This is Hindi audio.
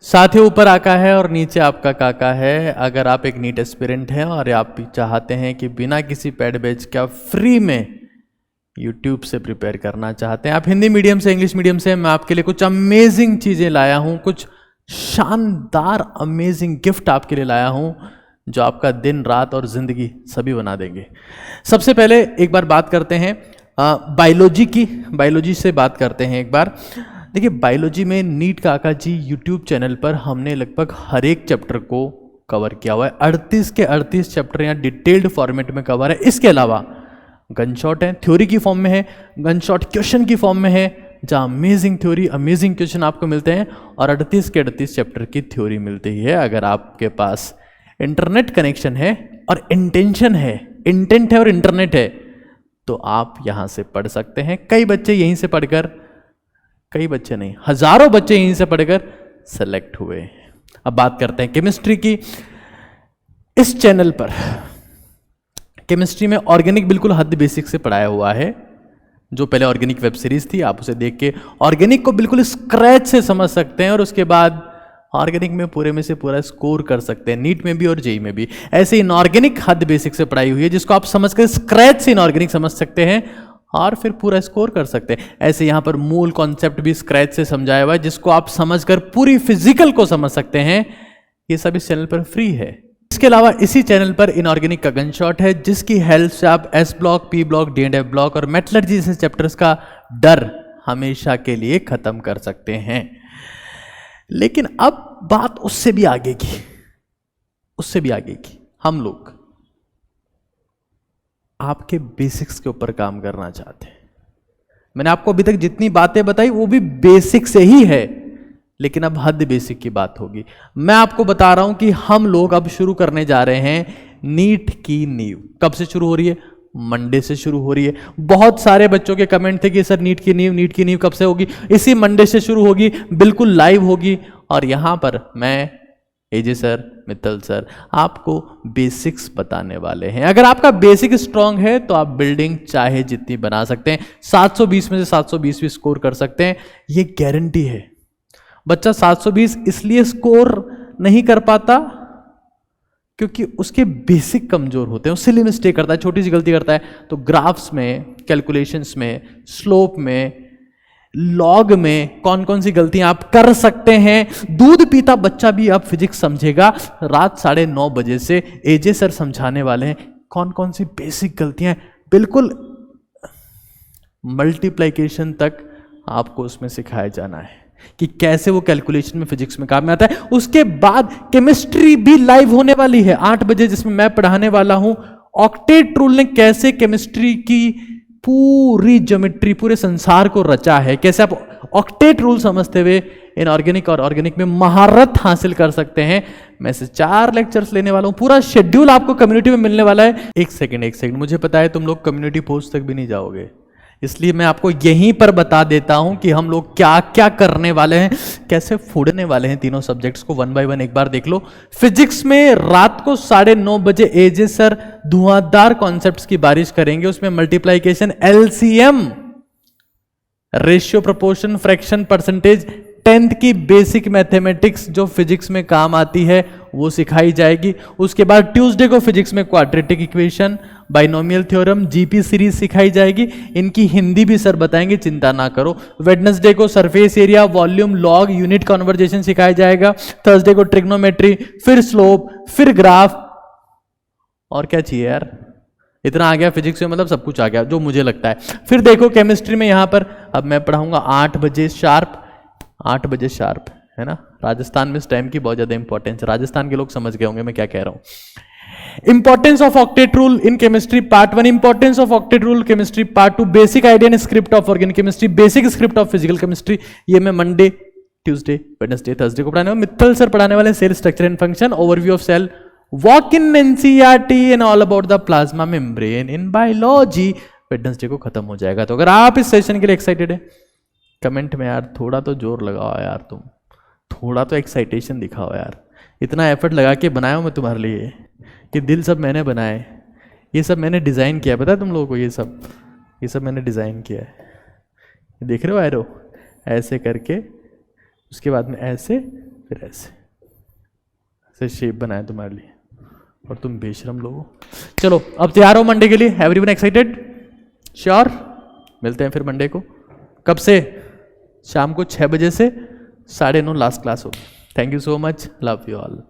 साथ ही ऊपर आका है और नीचे आपका काका है। अगर आप एक नीट एस्पिरेंट हैं और आप चाहते हैं कि बिना किसी पेड बैच का फ्री में यूट्यूब से प्रिपेयर करना चाहते हैं, आप हिंदी मीडियम से इंग्लिश मीडियम से, मैं आपके लिए कुछ अमेजिंग चीज़ें लाया हूँ, कुछ शानदार अमेजिंग गिफ्ट आपके लिए लाया हूँ जो आपका दिन रात और ज़िंदगी सभी बना देंगे। सबसे पहले एक बार बात करते हैं बायोलॉजी की। बायोलॉजी से बात करते हैं एक बार। देखिए, बायोलॉजी में नीट काका जी यूट्यूब चैनल पर हमने लगभग हर एक चैप्टर को कवर किया हुआ है। 38 के 38 चैप्टर यहाँ डिटेल्ड फॉर्मेट में कवर है। इसके अलावा गन शॉट है, थ्योरी की फॉर्म में है, गन शॉट क्वेश्चन की फॉर्म में है, जहाँ अमेजिंग थ्योरी अमेजिंग क्वेश्चन आपको मिलते हैं और 38 के 38 चैप्टर की थ्योरी मिलती है। अगर आपके पास इंटरनेट कनेक्शन है और इंटेंशन है, इंटेंट है और इंटरनेट है, तो आप यहाँ से पढ़ सकते हैं। कई बच्चे यहीं से पढ़कर, कई बच्चे नहीं, हजारों बच्चे यहीं से पढ़कर सेलेक्ट हुए। अब बात करते हैं केमिस्ट्री की। इस चैनल पर केमिस्ट्री में ऑर्गेनिक बिल्कुल हद बेसिक से पढ़ाया हुआ है। जो पहले ऑर्गेनिक वेब सीरीज थी, आप उसे देख के ऑर्गेनिक को बिल्कुल स्क्रैच से समझ सकते हैं और उसके बाद ऑर्गेनिक में पूरे में से पूरा स्कोर कर सकते हैं, नीट में भी और जेई में भी। ऐसे इनऑर्गेनिक हद बेसिक से पढ़ाई हुई है जिसको आप समझ कर स्क्रैच से इनऑर्गेनिक समझ सकते हैं और फिर पूरा स्कोर कर सकते हैं। ऐसे यहाँ पर मूल कॉन्सेप्ट भी स्क्रैच से समझाया हुआ है जिसको आप समझकर पूरी फिजिकल को समझ सकते हैं। ये सब इस चैनल पर फ्री है। इसके अलावा इसी चैनल पर इनऑर्गेनिक का गन शॉट है जिसकी हेल्प से आप S block, P block, D and F block और मेटलर्जी जैसे चैप्टर्स का डर हमेशा के लिए खत्म कर सकते हैं। लेकिन अब बात उससे भी आगे की, उससे भी आगे की। हम लोग आपके बेसिक्स के ऊपर काम करना चाहते हैं। मैंने आपको अभी तक जितनी बातें बताई वो भी बेसिक से ही है, लेकिन अब हद बेसिक की बात होगी। मैं आपको बता रहा हूं कि हम लोग अब शुरू करने जा रहे हैं नीट की नींव। कब से शुरू हो रही है? मंडे से शुरू हो रही है। बहुत सारे बच्चों के कमेंट थे कि सर नीट की नींव कब से होगी? इसी मंडे से शुरू होगी, बिल्कुल लाइव होगी। और यहां पर मैं, एजे सर, मित्तल सर आपको बेसिक्स बताने वाले हैं। अगर आपका बेसिक स्ट्रांग है तो आप बिल्डिंग चाहे जितनी बना सकते हैं, 720 में से 720 भी स्कोर कर सकते हैं, ये गारंटी है। बच्चा 720 इसलिए स्कोर नहीं कर पाता क्योंकि उसके बेसिक कमजोर होते हैं, वो सिली मिस्टेक करता है, छोटी सी गलती करता है। तो ग्राफ्स में, कैलकुलेशंस में, स्लोप में, लॉग में कौन कौन सी गलतियां आप कर सकते हैं। दूध पीता बच्चा भी अब फिजिक्स समझेगा। रात 9:30 बजे से एजे सर समझाने वाले हैं कौन कौन सी बेसिक गलतियां, बिल्कुल मल्टीप्लिकेशन तक आपको उसमें सिखाया जाना है कि कैसे वो कैलकुलेशन में, फिजिक्स में काम में आता है। उसके बाद केमिस्ट्री भी लाइव होने वाली है 8 बजे, जिसमें मैं पढ़ाने वाला हूं ऑक्टेट रूल ने कैसे केमिस्ट्री की पूरी ज्योमेट्री, पूरे संसार को रचा है, कैसे आप ऑक्टेट रूल समझते हुए इनऑर्गेनिक और ऑर्गेनिक में महारत हासिल कर सकते हैं। मैं से 4 लेक्चर्स लेने वाला हूं, पूरा शेड्यूल आपको कम्युनिटी में मिलने वाला है। एक सेकंड, मुझे पता है तुम लोग कम्युनिटी पोस्ट तक भी नहीं जाओगे, इसलिए मैं आपको यहीं पर बता देता हूं कि हम लोग क्या क्या करने वाले हैं, कैसे फोड़ने वाले हैं तीनों सब्जेक्ट्स को। 1 बाय 1 एक बार देख लो। फिजिक्स में रात को 9:30 बजे एजे सर धुआंधार कॉन्सेप्ट्स की बारिश करेंगे। उसमें multiplication, LCM, ratio, proportion, fraction, percentage, 10th की बेसिक मैथमेटिक्स जो फिजिक्स में काम आती है वो सिखाई जाएगी। उसके बाद ट्यूसडे को फिजिक्स में quadratic equation, binomial theorem, GP series सिखाई जाएगी। इनकी हिंदी भी सर बताएंगे, चिंता ना करो। वेडनेसडे को surface area, volume, log, unit conversation सिखाया जाएगा। थर्सडे को ट्रिग्नोमेट्री, फिर स्लोप, फिर ग्राफ। और क्या चाहिए यार, इतना आ गया फिजिक्स में, मतलब सब कुछ आ गया जो मुझे लगता है। फिर देखो केमिस्ट्री में यहां पर अब मैं पढ़ाऊंगा 8 बजे शार्प, 8 बजे शार्प, है ना। राजस्थान में इस टाइम की बहुत ज्यादा इंपॉर्टेंस है, राजस्थान के लोग समझ गए होंगे मैं क्या कह रहा हूं। Importance of octet rule in chemistry part 1, importance of octet rule chemistry part 2, basic idea in script of organic chemistry, basic script of physical chemistry. ये मैं मंडे, ट्यूसडे, वेडनेसडे, थर्सडे को पढ़ाने वाला। मित्तल सर पढ़ाने वाले cell structure and function, overview of cell, walk in NCERT and all about the plasma membrane in biology. Wednesday को खत्म हो जाएगा। तो अगर आप इस सेशन के लिए एक्साइटेड है, कमेंट में यार थोड़ा तो जोर लगाओ यार, तुम थोड़ा तो एक्साइटेशन दिखाओ यार। इतना एफर्ट लगा के बनाया हूं मैं तुम्हारे लिए कि दिल सब मैंने बनाए, ये सब मैंने डिज़ाइन किया, पता है तुम लोगों को, ये सब मैंने डिज़ाइन किया है। देख रहे हो एरो, ऐसे करके उसके बाद में ऐसे, फिर ऐसे शेप बनाया तुम्हारे लिए, और तुम बेशरम लोगो। चलो अब तैयार हो मंडे के लिए? Everyone excited? श्योर? मिलते हैं फिर मंडे को। कब से? शाम को 6 बजे से 9:30 लास्ट क्लास होगी। Thank you so much, love you all.